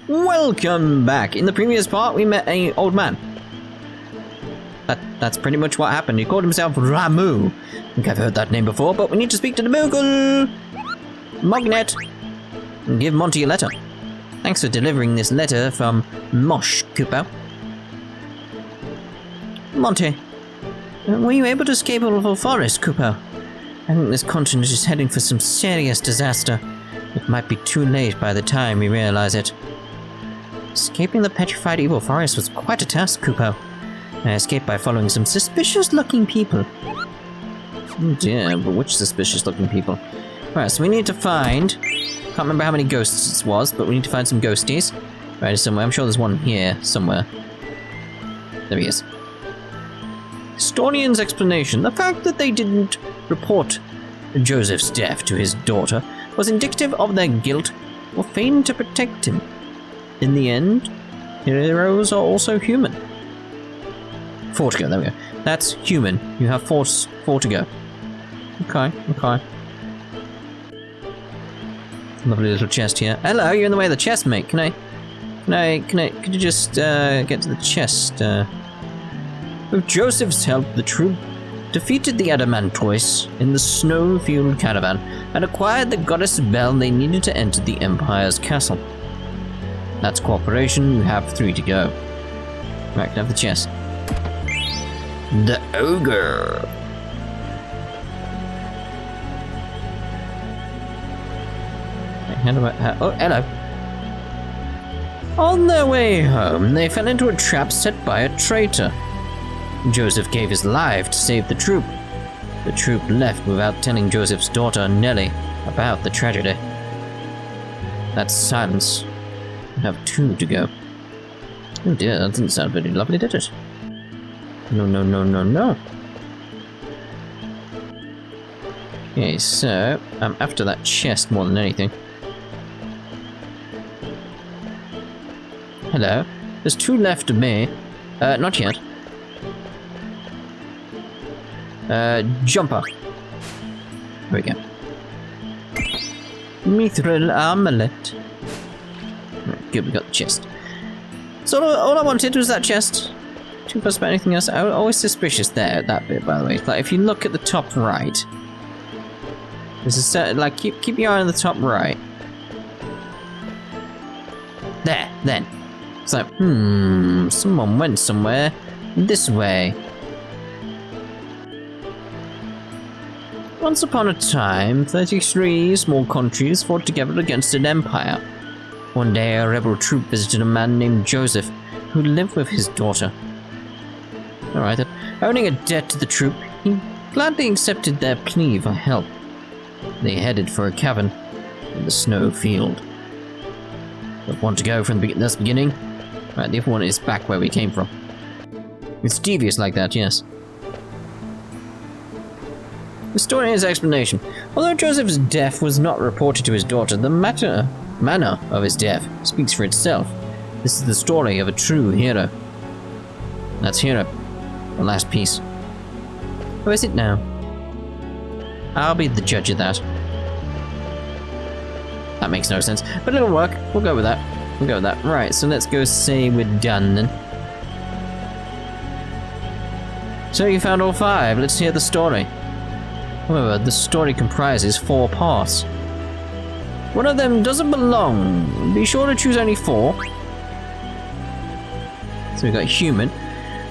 Welcome back. In the previous part, we met an old man. That's pretty much what happened. He called himself Ramuh. I think I've heard that name before, but we need to speak to the Moogle Mognet and give Monty a letter. Thanks for delivering this letter from Mosh, Kupo. Monty, were you able to escape out of the forest, Kupo? I think this continent is heading for some serious disaster. It might be too late by the time we realize it. Escaping the petrified evil forest was quite a task, Kupo. I escaped by following some suspicious-looking people. Oh dear, but which suspicious-looking people? Right, so we need to find... Can't remember how many ghosts it was, but we need to find some ghosties. Right, somewhere. I'm sure there's one here, somewhere. There he is. Historian's explanation. The fact that they didn't report Joseph's death to his daughter was indicative of their guilt or failing to protect him. In the end, heroes are also human. 4 to go, there we go. That's human. You have 4 to go. Okay. Lovely little chest here. Hello, you're in the way of the chest, mate. Could you just get to the chest? With Joseph's help, the troop defeated the Adamantoise in the snow-fueled caravan and acquired the goddess bell they needed to enter the Empire's castle. That's cooperation. You have 3 to go. Right, can I have the chest? The ogre. Oh, hello. On their way home, they fell into a trap set by a traitor. Joseph gave his life to save the troop. The troop left without telling Joseph's daughter, Nellie, about the tragedy. That's silence. I have 2 to go. Oh dear, that didn't sound very lovely, did it? No. Okay, so I'm after that chest more than anything. Hello. There's 2 left of me. Not yet. Jumper. There we go. Mithril armlet. Right, good, we got the chest. So all I wanted was that chest. Too fussed about anything else. I was always suspicious there, that bit, by the way. Like, if you look at the top right, there's a certain, like, keep your eye on the top right. There, then. It's like, someone went somewhere this way. Once upon a time, 33 small countries fought together against an empire. One day, a rebel troop visited a man named Joseph, who lived with his daughter. Alright then. Owning a debt to the troop, he gladly accepted their plea for help. They headed for a cavern in the snow field. But want to go from the beginning? Right, the other one is back where we came from. It's devious like that, yes. The story's explanation. Although Joseph's death was not reported to his daughter, the manner of his death speaks for itself. This is the story of a true hero. That's hero. The last piece. Who is it now? I'll be the judge of that. That makes no sense, but it'll work. We'll go with that. Right, so let's go say we're done then. So you found all 5. Let's hear the story. However, the story comprises 4 parts. One of them doesn't belong. Be sure to choose only 4. So we got human.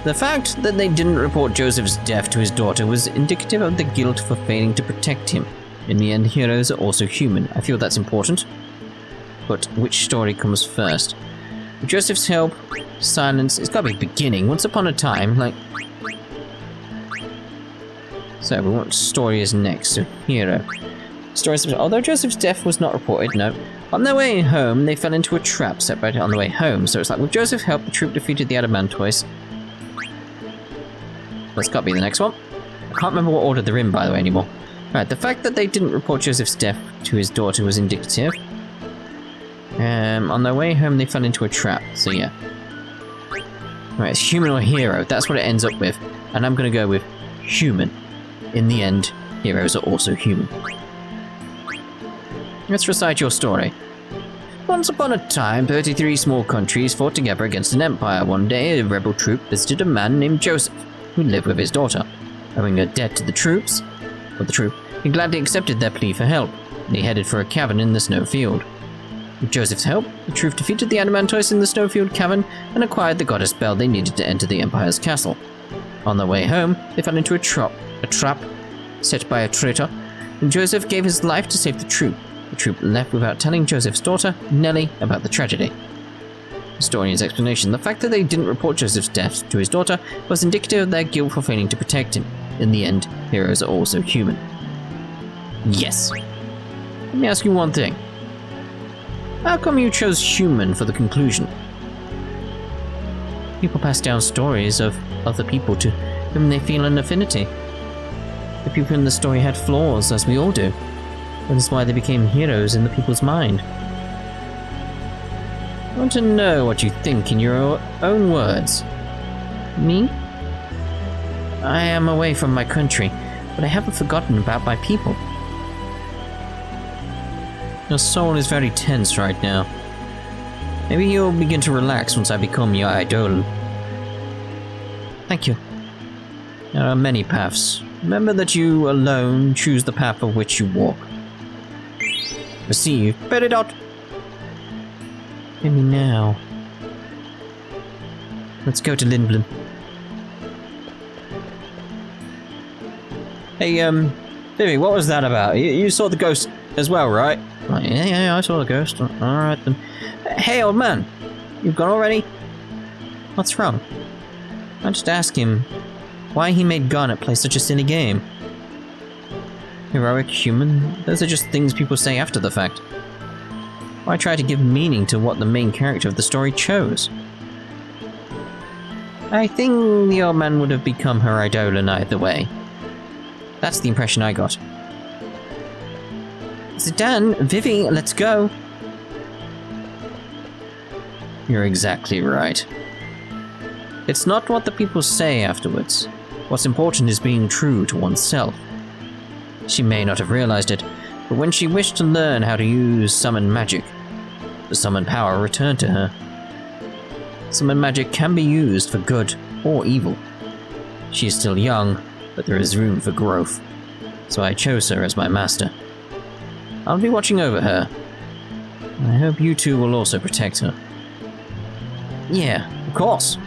The fact that they didn't report Joseph's death to his daughter was indicative of the guilt for failing to protect him. In the end, heroes are also human. I feel that's important. But which story comes first? With Joseph's help, silence. It's got to be beginning. Once upon a time, like. So, what story is next? So, hero. Stories. Although Joseph's death was not reported, no. On their way home, they fell into a trap set by on the way home. So it's like, with Joseph's help, the troop defeated the Adamantoise. That's got to be the next one. I can't remember what order they're in, by the way, anymore. Right, the fact that they didn't report Joseph's death to his daughter was indicative. On their way home, they fell into a trap. So yeah. Right, it's human or hero. That's what it ends up with. And I'm going to go with human. In the end, heroes are also human. Let's recite your story. Well, Once upon a time, 33 small countries fought together against an empire. One day, a rebel troop visited a man named Joseph, who lived with his daughter. Owing a debt to the troop, he gladly accepted their plea for help, and he headed for a cavern in the snowfield. With Joseph's help, the troop defeated the Adamantois in the snowfield cavern and acquired the goddess bell they needed to enter the empire's castle. On their way home, they fell into a trap set by a traitor, and Joseph gave his life to save the troop. The troop left without telling Joseph's daughter, Nellie, about the tragedy. Historian's explanation: the fact that they didn't report Joseph's death to his daughter was indicative of their guilt for failing to protect him. In the end, heroes are also human. Yes. Let me ask you one thing. How come you chose human for the conclusion? People pass down stories of other people to whom they feel an affinity. The people in the story had flaws, as we all do. That is why they became heroes in the people's mind. I want to know what you think in your own words. Me? I am away from my country, but I haven't forgotten about my people. Your soul is very tense right now. Maybe you'll begin to relax once I become your idol. Thank you. There are many paths. Remember that you alone choose the path of which you walk. Receive. Peridot. Hear me now. Let's go to Lindblum. Hey, Vivi, what was that about? You saw the ghost as well, right? Oh, yeah, I saw the ghost. Alright then. Hey, old man. You've gone already? What's wrong? I just ask him why he made Garnet play such a silly game. Heroic, human, those are just things people say after the fact. Why try to give meaning to what the main character of the story chose? I think the old man would have become her idol either way. That's the impression I got. Zidane, Vivi, let's go. You're exactly right. It's not what the people say afterwards. What's important is being true to oneself. She may not have realized it, but when she wished to learn how to use summon magic, the summon power returned to her. Summon magic can be used for good or evil. She is still young, but there is room for growth, so I chose her as my master. I'll be watching over her. I hope you two will also protect her. Yeah, of course.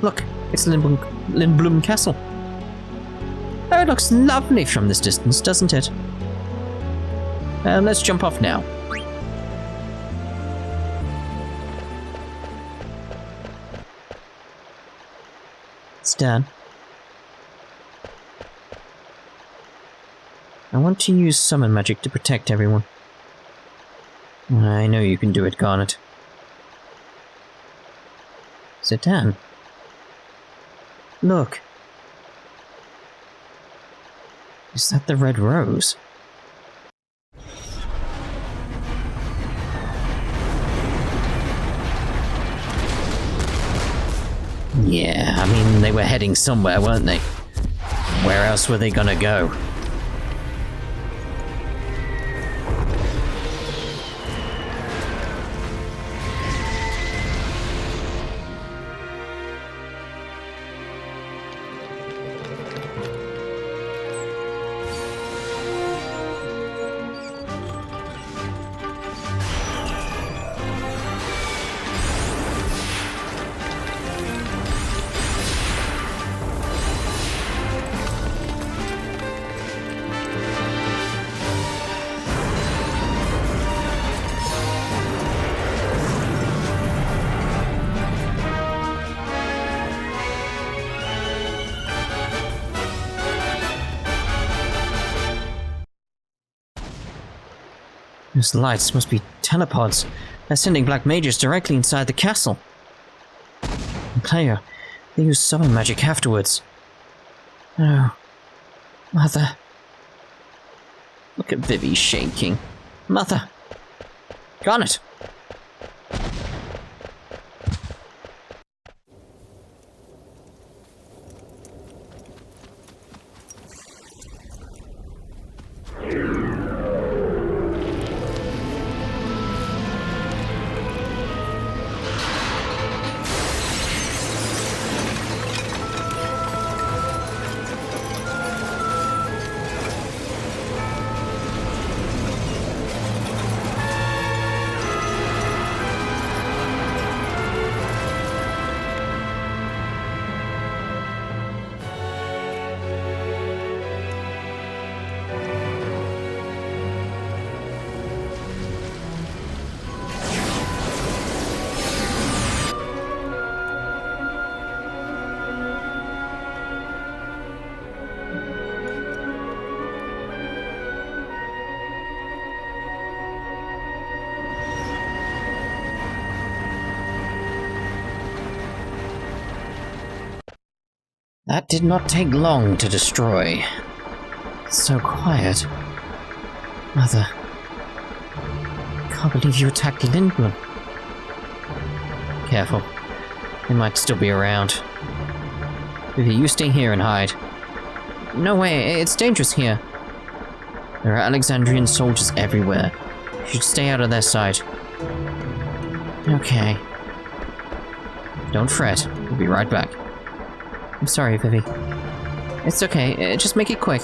Look, it's Lindblum Castle. Oh, it looks lovely from this distance, doesn't it? Let's jump off now. Stan. I want to use summon magic to protect everyone. I know you can do it, Garnet. Zidane. Look. Is that the red rose? Yeah, I mean, they were heading somewhere, weren't they? Where else were they gonna go? Those lights must be telepods. They're sending black mages directly inside the castle. And player, they use summon magic afterwards. Oh, Mother. Look at Vivi shaking. Mother. Garnet. That did not take long to destroy. It's so quiet. Mother. Can't believe you attacked Lindblum. Careful. They might still be around. Vivi, you stay here and hide. No way, it's dangerous here. There are Alexandrian soldiers everywhere. You should stay out of their sight. Okay. Don't fret. We'll be right back. I'm sorry, Vivi. It's okay. Just make it quick.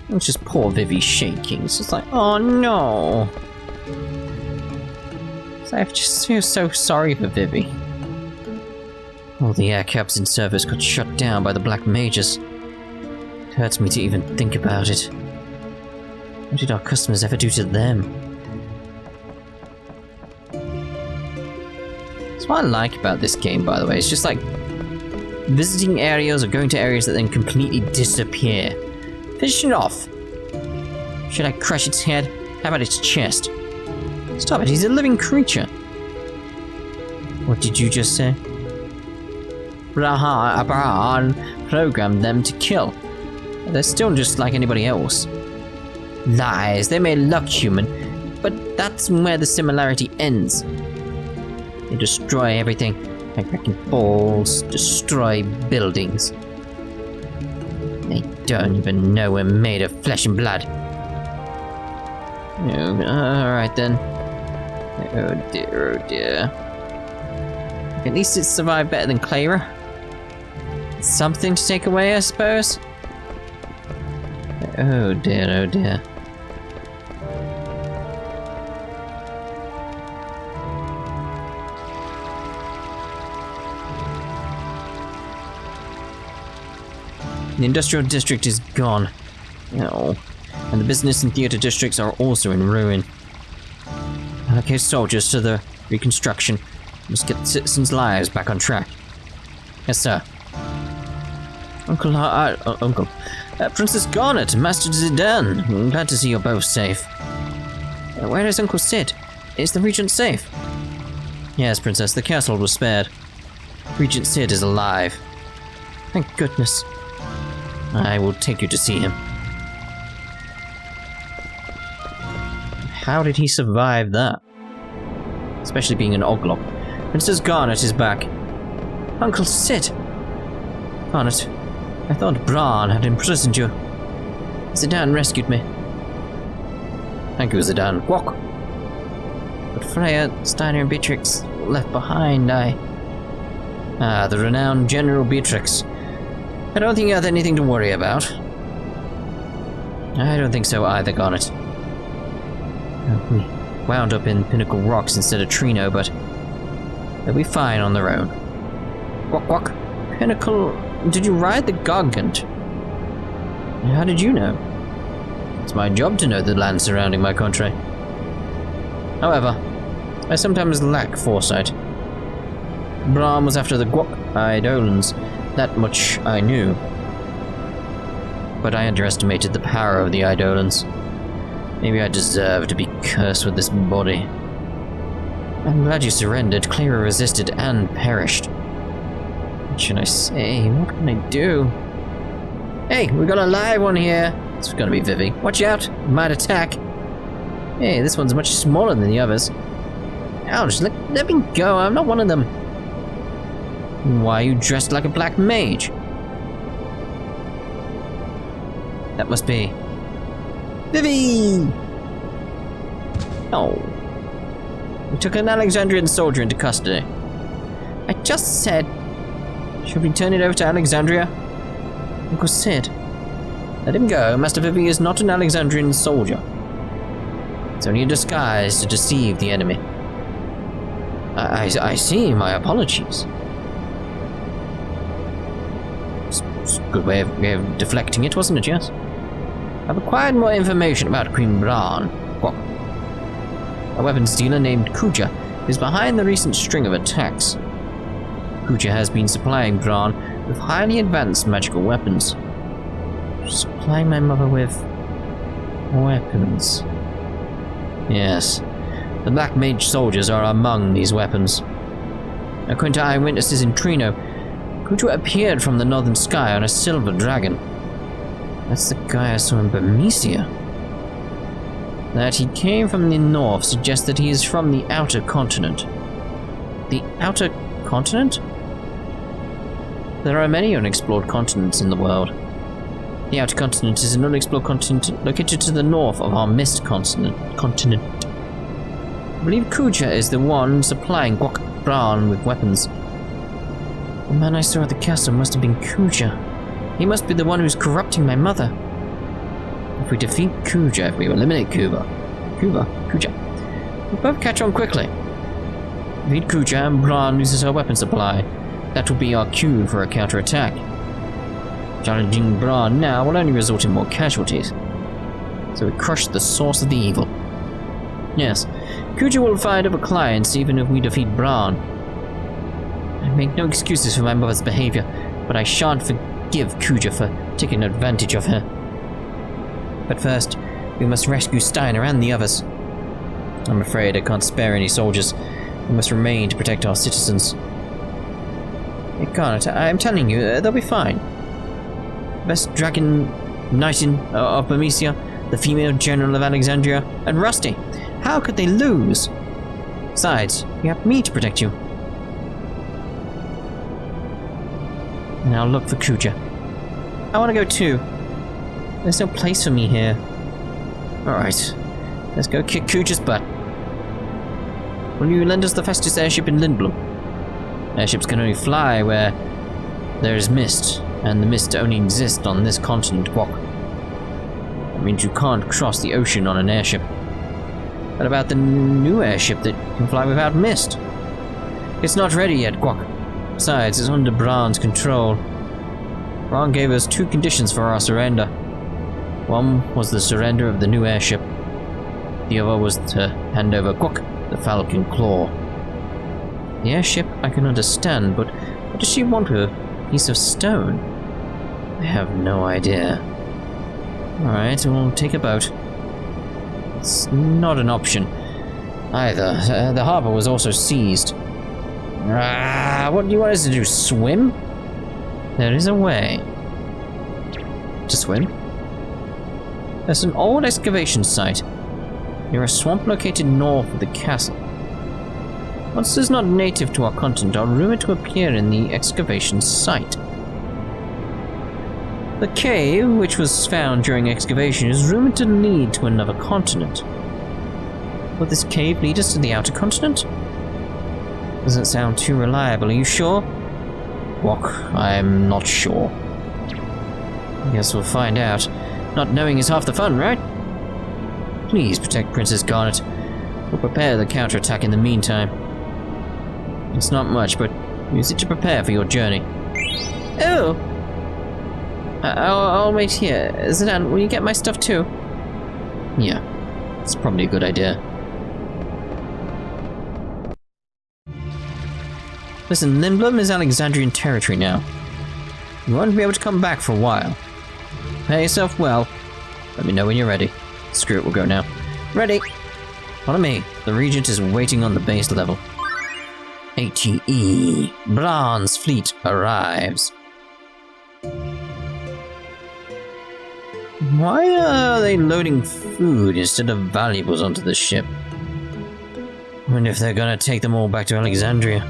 It's just poor Vivi shaking. It's just like, oh no. I just feel so sorry for Vivi. All the air cabs in service got shut down by the Black Mages. It hurts me to even think about it. What did our customers ever do to them? That's what I like about this game, by the way. It's just like visiting areas or going to areas that then completely disappear. Finish it off. Should I crush its head? How about its chest? Stop it, he's a living creature. What did you just say? Brahan programmed them to kill. They're still just like anybody else. Lies, they may look human, but that's where the similarity ends. They destroy everything, like wrecking balls, destroy buildings. They don't even know we're made of flesh and blood. Oh, alright then. Oh dear, oh dear. At least it survived better than Clara. Something to take away, I suppose? Oh dear, oh dear. The industrial district is gone. Oh. And the business and theatre districts are also in ruin. Allocate soldiers to the reconstruction. Must get citizens' lives back on track. Yes, sir. Uncle. Princess Garnet, Master Zidane. I'm glad to see you're both safe. Where is Uncle Cid? Is the Regent safe? Yes, Princess, the castle was spared. Regent Cid is alive. Thank goodness. I will take you to see him. How did he survive that? Especially being an Oglop. Princess Garnet is back. Uncle Cid! Garnet, I thought Bran had imprisoned you. Zidane rescued me. Thank you, Zidane. Walk! But Freya, Steiner, and Beatrix were left behind. The renowned General Beatrix. I don't think you have anything to worry about. I don't think so either, Garnet. We wound up in Pinnacle Rocks instead of Trino, but they'll be fine on their own. Walk. Pinnacle... Did you ride the Gargant? How did you know? It's my job to know the land surrounding my country. However, I sometimes lack foresight. Bran was after the Eidolons. That much I knew. But I underestimated the power of the Eidolons. Maybe I deserve to be cursed with this body. I'm glad you surrendered. Clara resisted and perished. What should I say? What can I do? Hey, we got a live one here. It's gonna be Vivi. Watch out, it might attack. Hey, this one's much smaller than the others. Ouch, let me go, I'm not one of them. Why are you dressed like a black mage? That must be... Vivi! Oh. We took an Alexandrian soldier into custody. I just said... Should we turn it over to Alexandria? Uncle Cid. Let him go. Master Vivi is not an Alexandrian soldier. It's only a disguise to deceive the enemy. I see. My apologies. It's a good way of deflecting it, wasn't it, yes? I've acquired more information about Queen Bran. What? A weapons dealer named Kuja is behind the recent string of attacks. Kuja has been supplying Bran with highly advanced magical weapons. Supplying my mother with... weapons. Yes. The Black Mage soldiers are among these weapons. According to eyewitnesses in Trino, Kuja appeared from the northern sky on a silver dragon. That's the guy I saw in Bermesia. That he came from the north suggests that he is from the outer continent. The outer continent? There are many unexplored continents in the world. The outer continent is an unexplored continent located to the north of our mist continent. I believe Kuja is the one supplying Bran with weapons. The man I saw at the castle must have been Kuja. He must be the one who's corrupting my mother. If we defeat Kuja, if we eliminate Kuja, we'll both catch on quickly. Defeat Kuja and Bran loses her weapon supply. That will be our cue for a counterattack. Challenging Bran now will only result in more casualties. So we crush the source of the evil. Yes, Kuja will find other clients even if we defeat Bran. I make no excuses for my mother's behavior, but I shan't forgive Kuja for taking advantage of her. But first, we must rescue Steiner and the others. I'm afraid I can't spare any soldiers. We must remain to protect our citizens. Garnet, I'm telling you, they'll be fine. Best Dragon Knight of Bermesia, the female General of Alexandria, and Rusty. How could they lose? Besides, you have me to protect you. Now look for Kuja. I want to go too. There's no place for me here. Alright, let's go kick Kuja's butt. Will you lend us the fastest airship in Lindblum? Airships can only fly where there is mist, and the mist only exists on this continent, Gwok. That means you can't cross the ocean on an airship. What about the new airship that can fly without mist? It's not ready yet, Gwok. Besides, it's under Bran's control. Bran gave us 2 conditions for our surrender. One was the surrender of the new airship. The other was to hand over Gwok, the Falcon Claw. The airship I can understand, but what does she want with a piece of stone? I have no idea. Alright, we'll take a boat. It's not an option either. The harbor was also seized. What do you want us to do, swim? There is a way. To swim? There's an old excavation site near a swamp located north of the castle. Monsters not native to our continent are rumored to appear in the excavation site. The cave, which was found during excavation, is rumored to lead to another continent. Will this cave lead us to the outer continent? Doesn't sound too reliable, are you sure? Gwok, I'm not sure. Guess we'll find out. Not knowing is half the fun, right? Please protect Princess Garnet. We'll prepare the counterattack in the meantime. It's not much, but use it to prepare for your journey. Oh! I'll wait here. Zidane, will you get my stuff too? Yeah, it's probably a good idea. Listen, Lindblum is Alexandrian territory now. You won't be able to come back for a while. Prepare yourself well. Let me know when you're ready. Screw it, we'll go now. Ready! Follow me. The Regent is waiting on the base level. ATE. Bran's fleet arrives. Why are they loading food instead of valuables onto the ship? I wonder if they're gonna take them all back to Alexandria.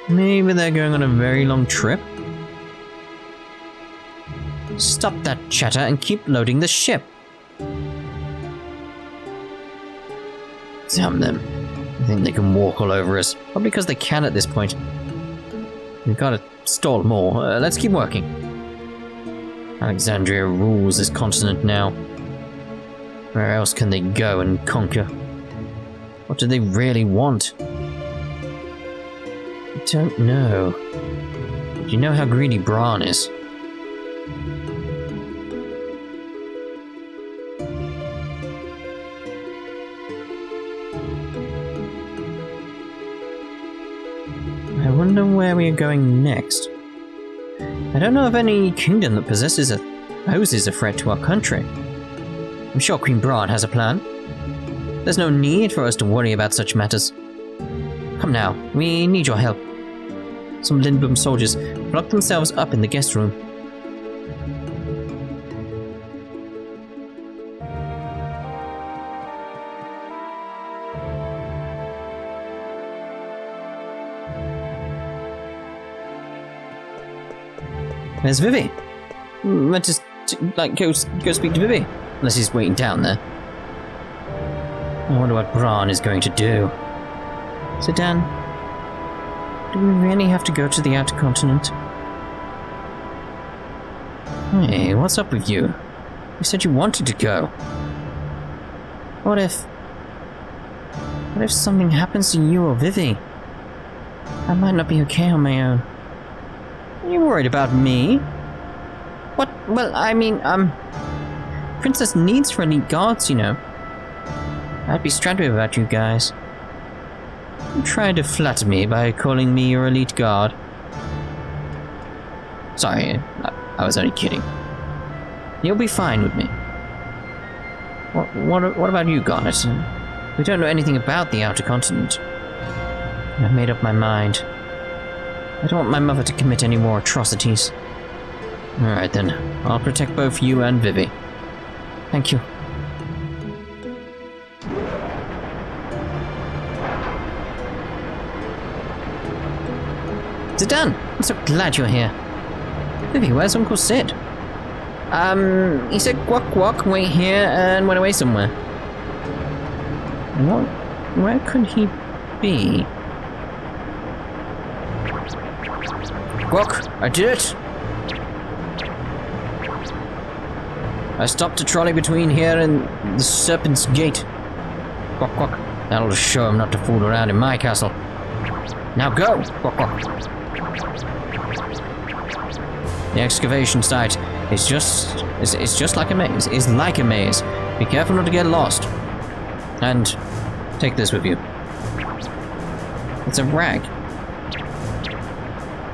Maybe they're going on a very long trip? Stop that chatter and keep loading the ship. Damn them. I think they can walk all over us. Probably because they can at this point. We've got to stall more. Let's keep working. Alexandria rules this continent now. Where else can they go and conquer? What do they really want? I don't know. Do you know how greedy Bran is? I wonder where we are going next. I don't know of any kingdom that poses a threat to our country. I'm sure Queen Bran has a plan. There's no need for us to worry about such matters. Come now, we need your help. Some Lindblum soldiers locked themselves up in the guest room. Where's Vivi? Let's just, go speak to Vivi. Unless he's waiting down there. I wonder what Bran is going to do. Zidane, do we really have to go to the outer continent? Hey, what's up with you? You said you wanted to go. What if something happens to you or Vivi? I might not be okay on my own. Are you worried about me? What? Well, I mean, Princess needs her elite guards, you know. I'd be stranded about you guys. You tried to flatter me by calling me your elite guard. Sorry, I was only kidding. You'll be fine with me. What about you, Garnet? We don't know anything about the outer continent. I've made up my mind. I don't want my mother to commit any more atrocities. Alright then, I'll protect both you and Vivi. Thank you. Zidane, I'm so glad you're here. Vivi, where's Uncle Cid? He said guac guac, wait here, and went away somewhere. Where could he be? Guac, I did it! I stopped a trolley between here and the Serpent's Gate. Guac guac, that'll show him not to fool around in my castle. Now go! Guac guac. The excavation site is just like a maze. It's like a maze. Be careful not to get lost. And take this with you. It's a rag.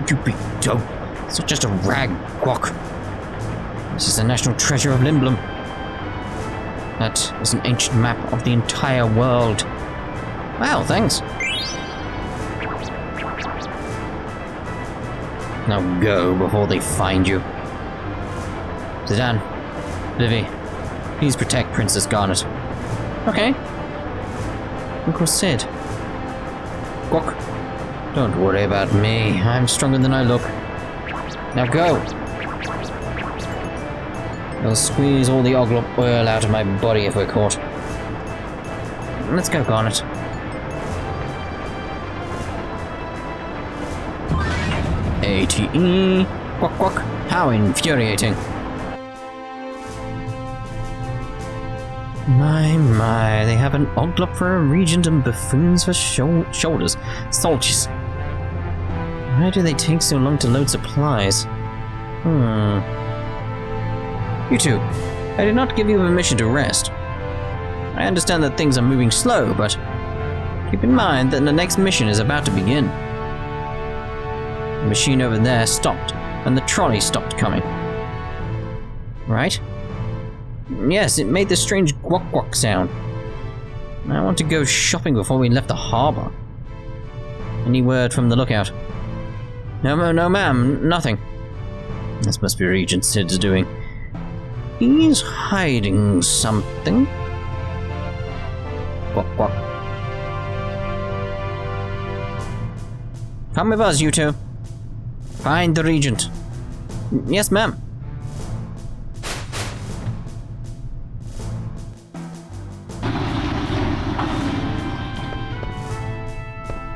You big dope. It's not just a rag, Guac. This is the national treasure of Lindblum. That is an ancient map of the entire world. Wow, thanks. Now go before they find you. Zidane, Vivi, please protect Princess Garnet. Okay. Uncle Cid. Guac, don't worry about me. I'm stronger than I look. Now go. I'll squeeze all the oglop oil out of my body if we're caught. Let's go, Garnet. ATE. Guac guac. How infuriating. My, they have an oglop for a regent and buffoons for shoulders. Soldiers. Why do they take so long to load supplies? You two, I did not give you permission to rest. I understand that things are moving slow, but keep in mind that the next mission is about to begin. The machine over there stopped, and the trolley stopped coming. Right? Yes, it made this strange guac guac sound. I want to go shopping before we left the harbor. Any word from the lookout? No, ma'am, nothing. This must be Regent Cid's doing. He's hiding something. Guac guac. Come with us, you two. Find the Regent. Yes, ma'am.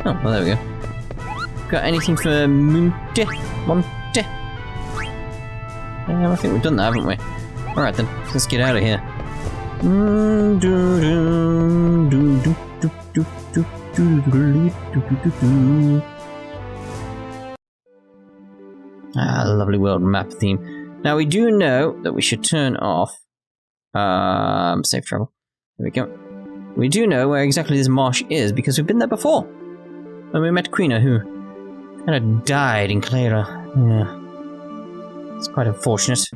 Oh, well, there we go. Got anything for Monte? I think we've done that, haven't we? Alright then, let's get out of here. Ah, lovely world map theme. Now we do know that we should turn off safe travel. There we go. We do know where exactly this marsh is because we've been there before. When we met Quina, who kind of died in Clara. Yeah. It's quite unfortunate.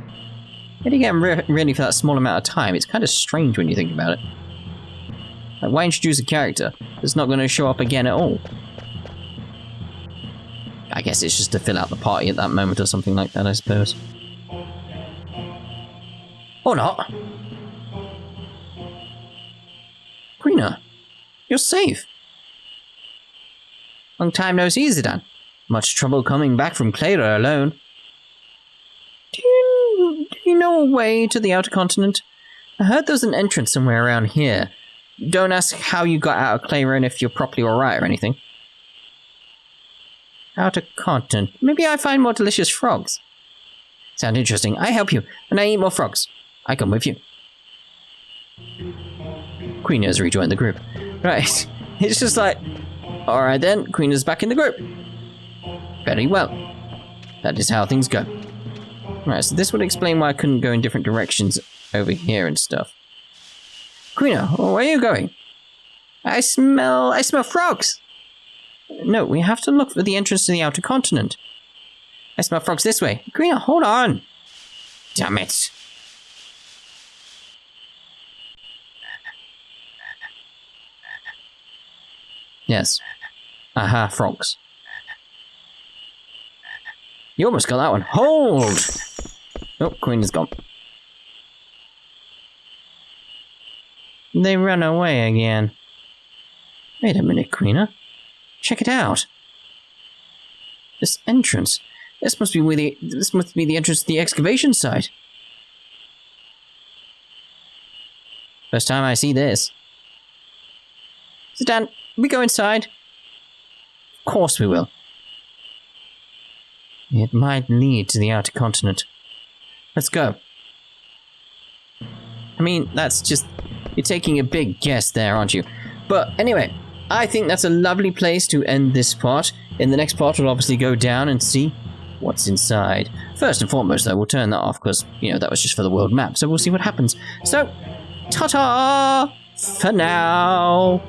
Yet again, really for that small amount of time, it's kind of strange when you think about it. Like, why introduce a character that's not going to show up again at all? I guess it's just to fill out the party at that moment or something like that, I suppose. Or not. Quina, you're safe. Long time no see, Zidane. Much trouble coming back from Clara alone. Do you know a way to the outer continent? I heard there's an entrance somewhere around here. Don't ask how you got out of Clara and if you're properly alright or anything. Outer continent. Maybe I find more delicious frogs. Sound interesting. I help you, and I eat more frogs. I come with you. Queen has rejoined the group. Right. It's just like, alright then, Queen is back in the group. Very well. That is how things go. Right, so this would explain why I couldn't go in different directions over here and stuff. Quina, where are you going? I smell frogs. No, we have to look for the entrance to the outer continent. I smell frogs this way. Quina, hold on. Damn it. Yes. Aha, frogs. You almost got that one. Hold! Oh, Queen is gone. They run away again. Wait a minute, Quina. Check it out. This entrance. This must be the entrance to the excavation site. First time I see this. Zidane, we go inside? Of course we will. It might lead to the outer continent. Let's go. I mean, that's just... You're taking a big guess there, aren't you? But anyway, I think that's a lovely place to end this part. In the next part, we'll obviously go down and see what's inside. First and foremost, though, we'll turn that off because, you know, that was just for the world map. So we'll see what happens. So, ta-ta for now.